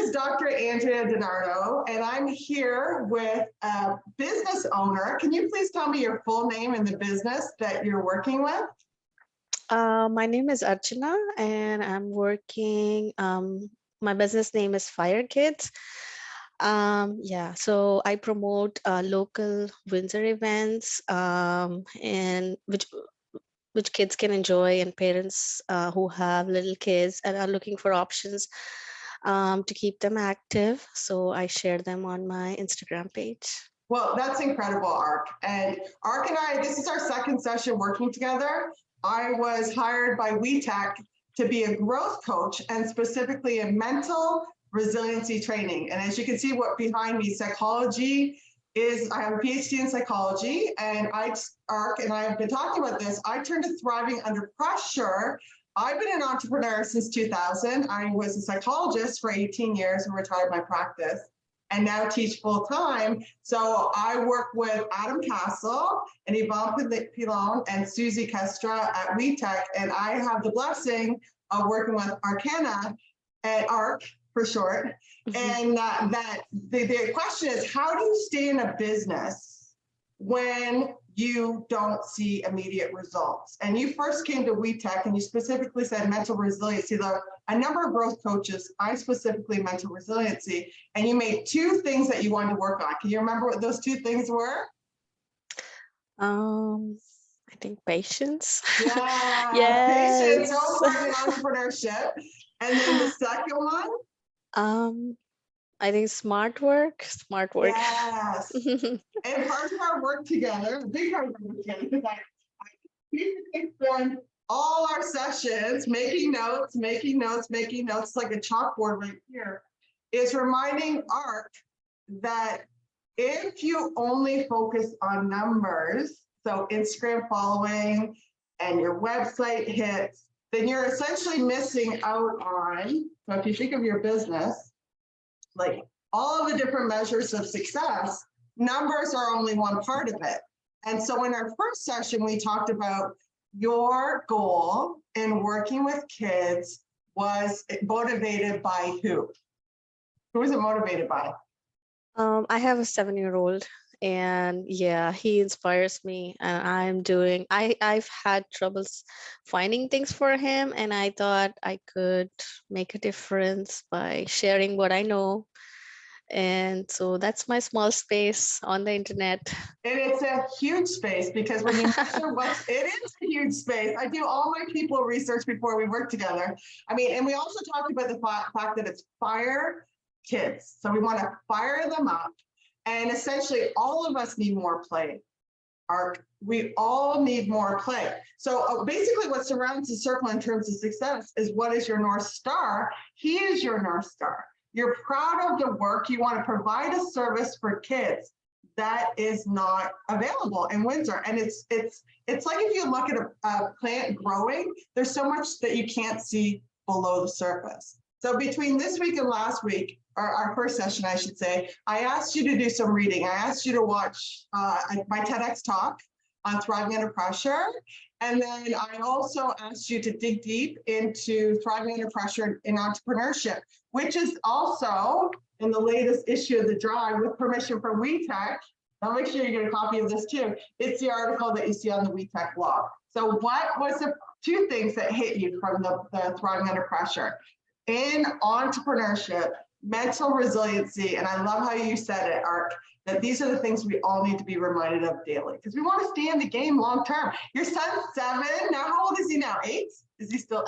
is Dr. Andrea DiNardo, and I'm here with a business owner. Can you please tell me your full name and the business that you're working with? My name is Archana, and I'm working, my business name is Firekids. Yeah, so I promote local Windsor events, and which kids can enjoy, and parents who have little kids and are looking for options to keep them active. So I share them on my Instagram page. Well, that's incredible, Arc. And Arc and I, this is our second session working together. I was hired by WETech to be a growth coach, and specifically in mental resiliency training. And as you can see, what behind me, psychology is, I have a Ph.D. in psychology, and Arc and I have been talking about this. I turned to thriving under pressure. I've been an entrepreneur since 2000. I was a psychologist for 18 years and retired my practice, and now teach full time. So I work with Adam Castle and Yvonne Pilon and Susie Kestra at WETech, and I have the blessing of working with Archana, and ARC for short. And the question is, how do you stay in a business when you don't see immediate results? And you first came to WETech and you specifically said mental resiliency. There are a number of growth coaches, I specifically mental resiliency, and you made two things that you wanted to work on. Can you remember what those two things were? I think patience. Yeah, Yes. patience, so important in entrepreneurship. And then the second one? I think smart work. Yes. And part of our work together, a big part of our work together, because I basically spend all our sessions making notes, like a chalkboard right here, is reminding ARC that if you only focus on numbers, so Instagram following and your website hits, then you're essentially missing out on, so if you think of your business, like all of the different measures of success, numbers are only one part of it. And so in our first session, we talked about your goal in working with kids was motivated by who? Who was it motivated by? I have a 7-year-old, and yeah, he inspires me, and I've had troubles finding things for him, and I thought I could make a difference by sharing what I know. And so that's my small space on the internet. And it's a huge space, because when you measure it is a huge space. I do all my people research before we work together. I mean, and we also talked about the fact that it's fire kids. So we want to fire them up. And essentially all of us need more play. We all need more play. So basically what surrounds the circle in terms of success is, what is your North Star? He is your North Star. You're proud of the work. You want to provide a service for kids that is not available in Windsor. And it's like, if you look at a plant growing, there's so much that you can't see below the surface. So between this week and last week, or our first session, I should say, I asked you to do some reading. I asked you to watch my TEDx talk on thriving under pressure. And then I also asked you to dig deep into thriving under pressure in entrepreneurship, which is also in the latest issue of the Drive, with permission from WETech. I'll make sure you get a copy of this too. It's the article that you see on the WETech blog. So what was the two things that hit you from the thriving under pressure? In entrepreneurship, mental resiliency, and I love how you said it, Arc, that these are the things we all need to be reminded of daily, because we want to stay in the game long term. Your son's 7 now. How old is he now? 8? Is he still?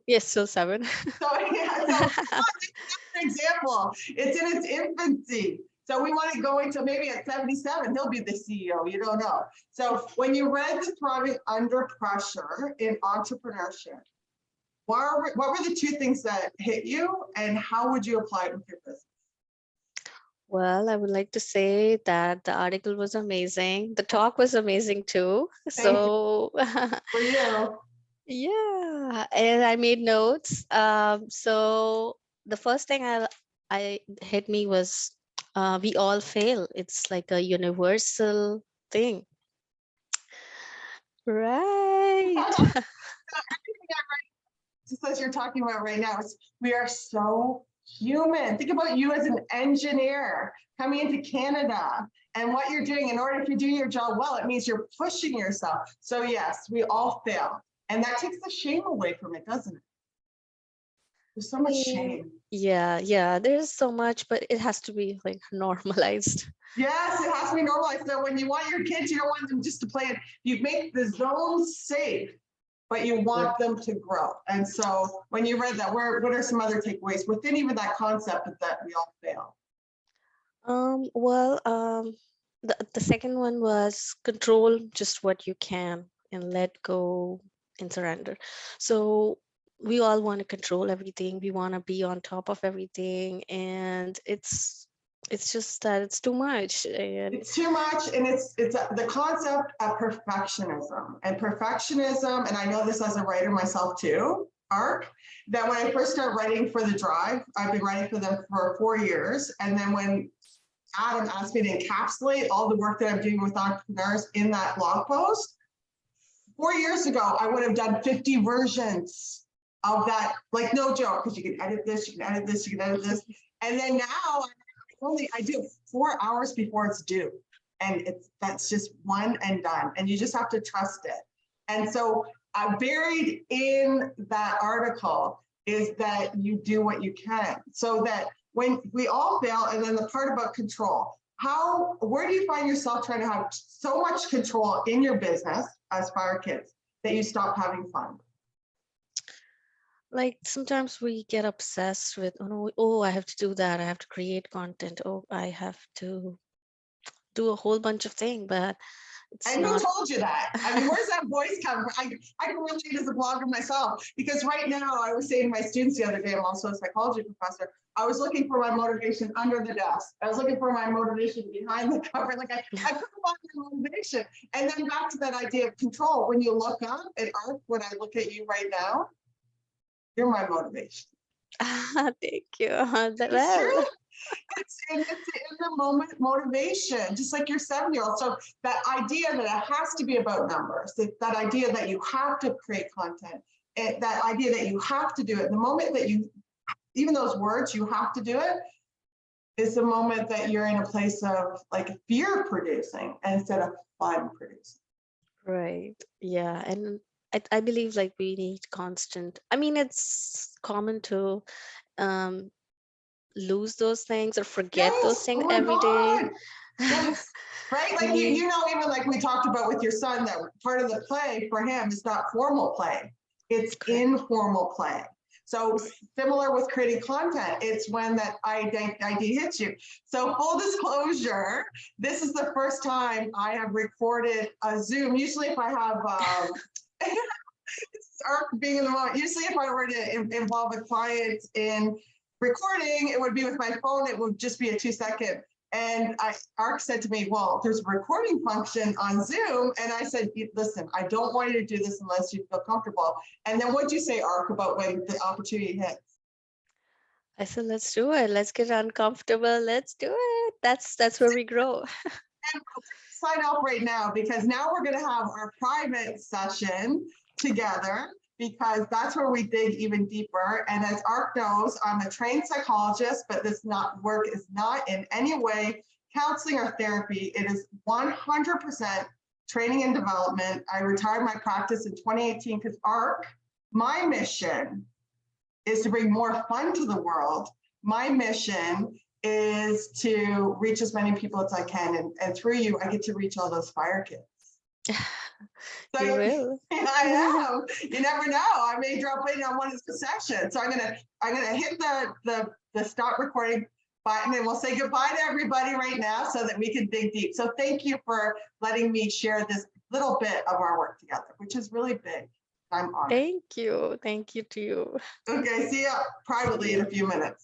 Yes, still 7. So yeah, so an example. It's in its infancy. So we want to go into, maybe at 77, he'll be the CEO. You don't know. So when you read the Thriving Under Pressure in Entrepreneurship, what were the two things that hit you, and how would you apply it with your business? Well, I would like to say that the article was amazing. The talk was amazing too. So for you. Yeah, and I made notes. So the first thing I hit me was we all fail. It's like a universal thing. Right. Just as you're talking about right now, we are so human. Think about you as an engineer coming into Canada and what you're doing. In order to do your job well, it means you're pushing yourself. So yes, we all fail. And that takes the shame away from it, doesn't it? There's so much shame. Yeah, there's so much, but it has to be like normalized. Yes, it has to be normalized. So when you want your kids, you don't want them just to play it. You make the zone safe, but you want them to grow. And so when you read that, what are some other takeaways within even that concept that we all fail? Well, the second one was control just what you can and let go and surrender. So we all want to control everything. We want to be on top of everything, and it's just that it's too much. And It's too much, and it's the concept of perfectionism. And I know this as a writer myself too, Arc, that when I first started writing for The Drive, I've been writing for them for 4 years. And then when Adam asked me to encapsulate all the work that I'm doing with entrepreneurs in that blog post, 4 years ago, I would have done 50 versions of that, like no joke, because you can edit this, you can edit this, you can edit this. And then now I do it 4 hours before it's due. And that's just one and done. And you just have to trust it. And so buried in that article is that you do what you can, so that when we all fail, and then the part about control, where do you find yourself trying to have so much control in your business as Firekids that you stop having fun? like sometimes we get obsessed with, oh no, oh, I have to do that. I have to create content. Oh, I have to do a whole bunch of things, but it's And who not. told you that? I mean, where's that voice come from? I can relate as a blogger myself, because right now I was saying to my students the other day, I'm also a psychology professor, I was looking for my motivation under the desk. I was looking for my motivation behind the cover. Like I couldn't find my motivation. And then back to that idea of control. When you look up at Art, when I look at you right now, you're my motivation. Thank you. It's true. It's in the moment motivation, just like your 7-year-old. So that idea that it has to be about numbers, that idea that you have to create content, that idea that you have to do it, the moment that even those words, you have to do it, is the moment that you're in a place of like fear producing instead of fun producing. Right. Yeah. And I believe like we need constant. I mean, it's common to um lose those things or forget those Yes. things Oh my every day. God. Yes. Right. We Like need, even like we talked about with your son, that part of the play for him is not formal play. It's correct. informal play. So similar with creating content, it's when that idea hits you. So full disclosure, this is the first time I have recorded a Zoom. Usually if I have, Arc being in the moment, usually if I were to involve a client in recording, it would be with my phone, it would just be a 2-second. And Arc said to me, well, there's a recording function on Zoom. And I said, listen, I don't want you to do this unless you feel comfortable. And then what'd you say, Arc, about when the opportunity hits? I said, let's do it. Let's get uncomfortable. Let's do it. That's where we grow. And we'll sign off right now, because now we're going to have our private session together, because that's where we dig even deeper. And as Arc knows, I'm a trained psychologist, but this work is not in any way counseling or therapy. It is 100% training and development. I retired my practice in 2018 because Arc, my mission is to bring more fun to the world. My mission is to reach as many people as I can. And through you, I get to reach all those fire kids. So You will. I am. You never know. I may drop in on one of the sessions. So I'm gonna hit the stop recording button, and we'll say goodbye to everybody right now so that we can dig deep. So thank you for letting me share this little bit of our work together, which is really big. I'm honored. Thank you. Thank you to you. Okay, see you privately in a few minutes.